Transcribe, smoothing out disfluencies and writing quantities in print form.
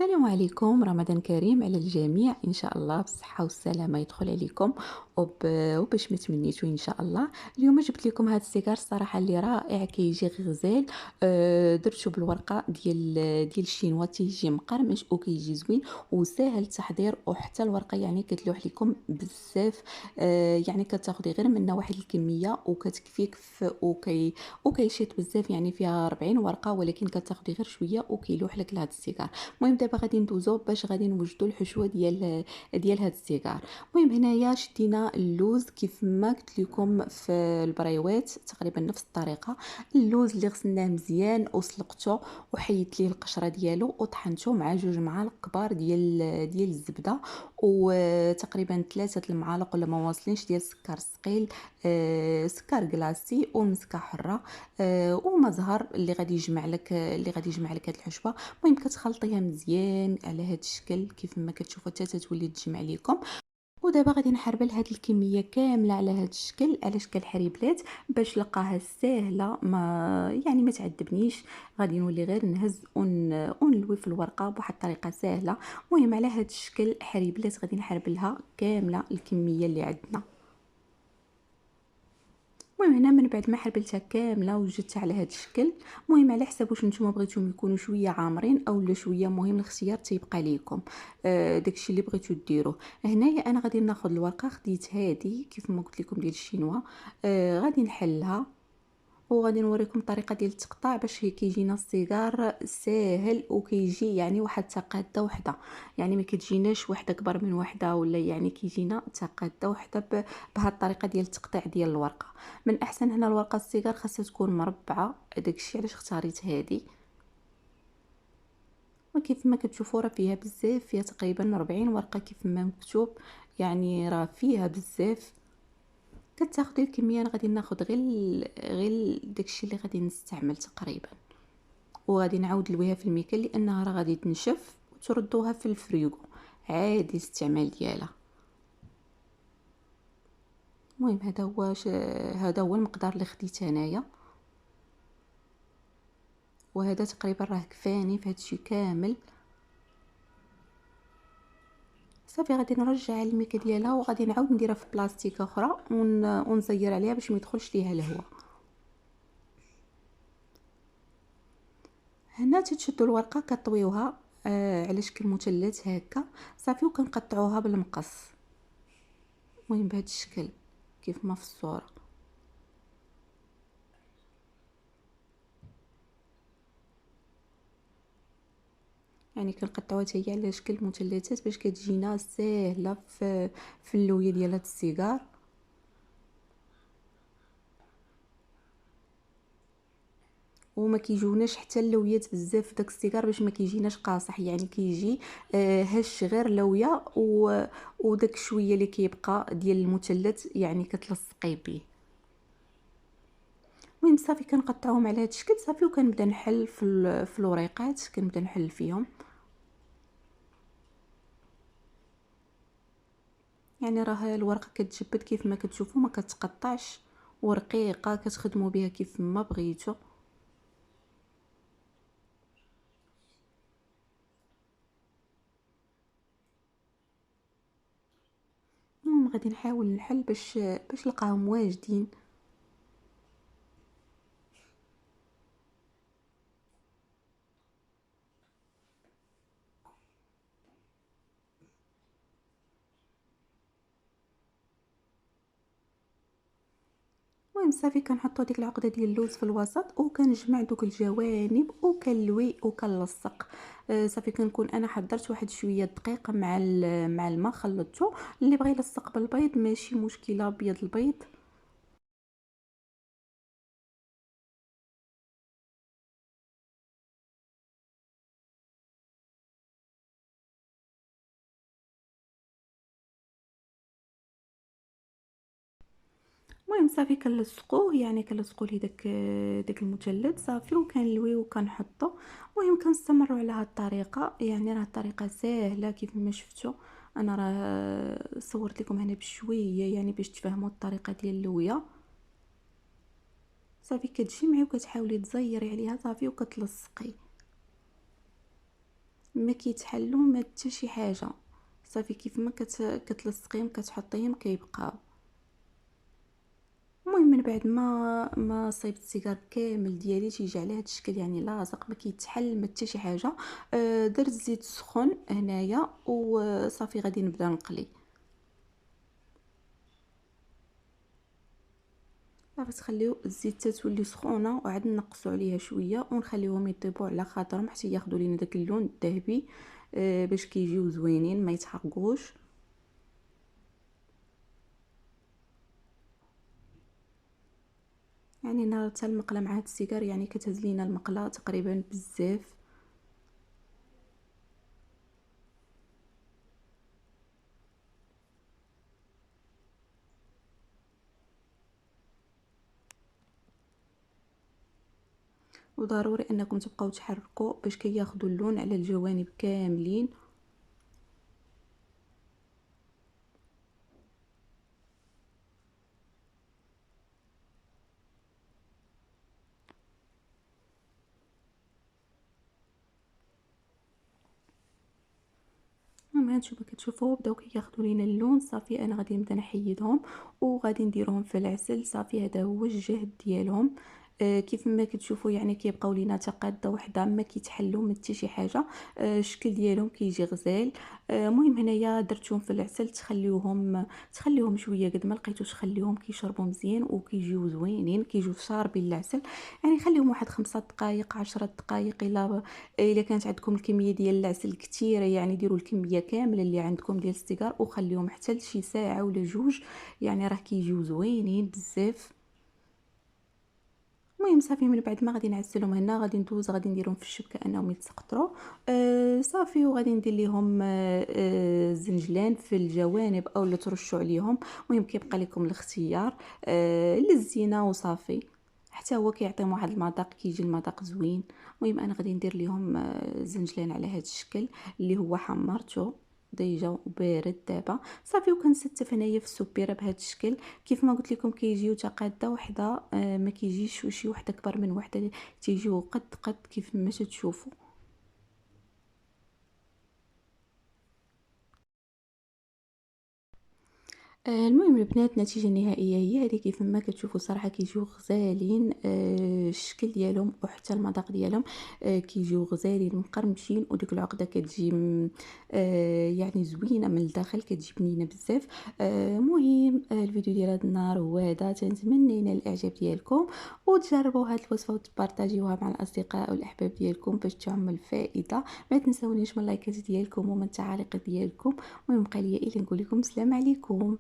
السلام عليكم، رمضان كريم على الجميع. ان شاء الله بالصحه والسلامه يدخل عليكم وباش ما تمنيتو ان شاء الله. اليوم جبت لكم هذا السيجار الصراحه اللي رائع، كيجي غزال. درتو بالورقه ديال الشينوا، تيجي مقرمش وكيجي زوين وسهل التحضير، وحتى الورقه يعني كتلوح لكم بزاف. يعني كتاخدي غير منها واحد الكميه وكتكفيك وكيشيط بزاف، يعني فيها 40 ورقه ولكن كتاخدي غير شويه وكيلوح لك لهذا السيجار. المهم دابا غادي ندوزو باش غادي نوجدوا الحشوه ديال هاد السيجار. المهم هنايا شدينا اللوز كيف ما قلت لكم في البريوات، تقريبا نفس الطريقه. اللوز اللي غسلناه مزيان وسلقته وحيدت ليه القشره ديالو وطحنته مع 2 معالق كبار ديال الزبده، وتقريبا 3 المعالق ولا ما واصلينش ديال السكر الثقيل، سكر كلاصي ومسكه حره، وما زهر اللي غادي يجمع لك هاد الحشوه. المهم كتخلطيها مزيان على هاد الشكل كيف ما كتشوفوا حتى تتولي تجمع لكم. ودابا غادي نحربل هاد الكميه كامله على هاد الشكل على شكل حريبلات باش لقاها ساهله، ما تعذبنيش. غادي نولي غير نهز ونلوي في الورقه بواحد الطريقه سهله. المهم على هاد الشكل حريبلات غادي نحربلها كامله الكميه اللي عندنا. المهم هنا من بعد ما حربلتها كامله وجدتها على هذا الشكل. المهم على حسب واش نتوما بغيتوهم يكونوا شويه عامرين او لا شويه، مهم الاختيار تيبقى ليكم. داكشي اللي بغيتو ديروا. هنايا انا غادي ناخذ الورقه، خديت هذه كيف ما قلت لكم ديال الشينوا. غادي نحلها وغادي نوريكم الطريقه ديال التقطاع باش هي كيجينا السيجار ساهل وكيجي يعني واحد تقاده وحده. يعني ما كتجيناش وحده كبر من وحده، ولا يعني كيجينا تقاده وحده بهذه الطريقه ديال التقطيع ديال الورقه. من احسن هنا الورقه السيجار خاصها تكون مربعه، داكشي علاش اختاريت هذه. وكيف ما كتشوفوا راه فيها بزاف، فيها تقريبا 40 ورقه كيف ما مكتوب، يعني راه فيها بزاف. كتاخدي الكميه، انا غادي ناخذ غير داكشي اللي غادي نستعمل تقريبا، وغادي نعاود نلويها في الميكل لانها راه غادي تنشف وتردوها في الفريغو عادي الاستعمال ديالها. المهم هذا هو المقدار اللي خديت انايا، وهذا تقريبا راه كفاني في هادشي كامل. صافي غادي نرجع الميكه ديالها وغادي نعاود نديرها في بلاستيك اخرى ونزير عليها باش ما يدخلش ليها الهواء. هنا تتشدوا الورقه كطويوها على شكل مثلث هكا صافي، وكنقطعوها بالمقص. المهم بهذا الشكل كيف ما في الصوره. يعني كنقطعوها حتى هي على شكل مثلثات باش كتجينا ساهله في اللويه ديال هاد السيجار. وما كيجوناش حتى اللويات بزاف في داك السيجار باش ما كيجيناش قاصح، يعني كيجي هش غير لويه وداك شويه اللي كيبقى ديال المثلث يعني كتلصقي به. المهم صافي كنقطعوهم على هاد الشكل صافي، وكنبدا نحل في الوريقات، كنبدا نحل فيهم. يعني راه الورقه كتجبد كيف ما كتشوفوا، ما كتقطعش، ورقيقه كتخدموا بها كيف ما بغيتو. غادي نحاول نحل باش نلقاهم واجدين. المهم صافي كنحطوا ديك العقده ديال اللوز في الوسط وكنجمع دوك الجوانب وكنلوي وكنلصق. صافي كنكون انا حضرت واحد شويه دقيق مع الماء خلطته. اللي بغى يلصق بالبيض ماشي مشكله، ابيض البيض. المهم صافي كنلصقوه، يعني كنلصقوا ليه داك المثلث صافي، وكنلويه وكنحطو. المهم كنستمروا على هاد الطريقه، يعني راه الطريقه ساهله كيف ما شفتوا. انا راه صورت لكم هنا بشويه يعني باش تفهموا الطريقه ديال اللويه. صافي كتجمعي وكتحاولي تزيري عليها صافي وكتلصقي. ما كيتحلوا ما حتى شي حاجه. صافي كيف ما كتلصقيهم كتحطيهم كيبقاو. المهم من بعد ما صايبت السيجار كامل ديالي تيجي على هذا الشكل يعني لاصق ما كيتحل ما حتى شي حاجه. درت زيت سخون هنايا وصافي غادي نبدا نقلي. صافي تخليو الزيت تولي سخونه وعاد نقصوا عليها شويه ونخليوهم يطيبوا على خاطرهم حتى ياخذوا لينا داك اللون الذهبي. باش كيجيو زوينين ما يتحرقوش. يعني انا حتى المقله مع هاد السيجار يعني كتهز لينا المقله تقريبا بزاف. وضروري انكم تبقاو تحركوا باش كياخذوا اللون على الجوانب كاملين. المهم هانتوما كتشوفوا بداو كياخذوا لينا اللون. صافي انا غادي نبدا نحيدهم وغادي نديرهم في العسل. صافي هذا هو الجهد ديالهم. كيف ما كتشوفوا يعني كيبقاو لينا تقاده وحده ما كيتحلوا ما حتى شي حاجه. الشكل ديالهم كيجي غزال. المهم هنايا درتهم في العسل تخليهم شويه قد ما لقيتوش خليهم كيشربوا مزيان وكيجيو زوينين كيجيو شاربين العسل. يعني خليهم واحد 5 دقائق 10 دقائق الا كانت عندكم الكميه ديال العسل كثيره يعني ديروا الكميه كامله اللي عندكم ديال السيجار وخليهم حتى لشي ساعه ولا جوج. يعني راه كيجيو زوينين بزاف. المهم صافي من بعد ما غادي نعسلهم هنا غادي ندوز غادي نديرهم في الشبكه انهم يتسقطروا. صافي وغادي ندير لهم زنجلان في الجوانب او اللي ترشوا عليهم. المهم كيبقى لكم الاختيار للزينه وصافي. حتى هو كيعطيهم واحد المذاق كيجي المذاق زوين. المهم انا غادي ندير لهم زنجلان على هذا الشكل اللي هو حمرته ديجا وبارد دابا. صافي وكنستف هنايا في السبيره بهذا الشكل. كيف ما قلت لكم كيجيو تقاده وحده. ما كيجيش شي وحده كبر من وحده. تيجيو قد كيف ما تشوفوا. المهم البنات النتيجه النهائيه هي هذه كيف ما كتشوفوا صراحه كيجيو غزالين. الشكل ديالهم وحتى المذاق ديالهم كيجيو غزالين مقرمشين وديك العقده كتجي يعني زوينه من الداخل كتجي بنينه بزاف. المهم الفيديو ديال هذا النهار هو هذا. تنتمنى ينال الاعجاب ديالكم وتجربوا هذه الوصفه وتبارطاجيوها مع الاصدقاء والاحباب ديالكم باش تعم الفائده. ما تنساونيش من اللايكات ديالكم ومن التعاليق ديالكم. المهم بقى لي الا نقول لكم السلام عليكم.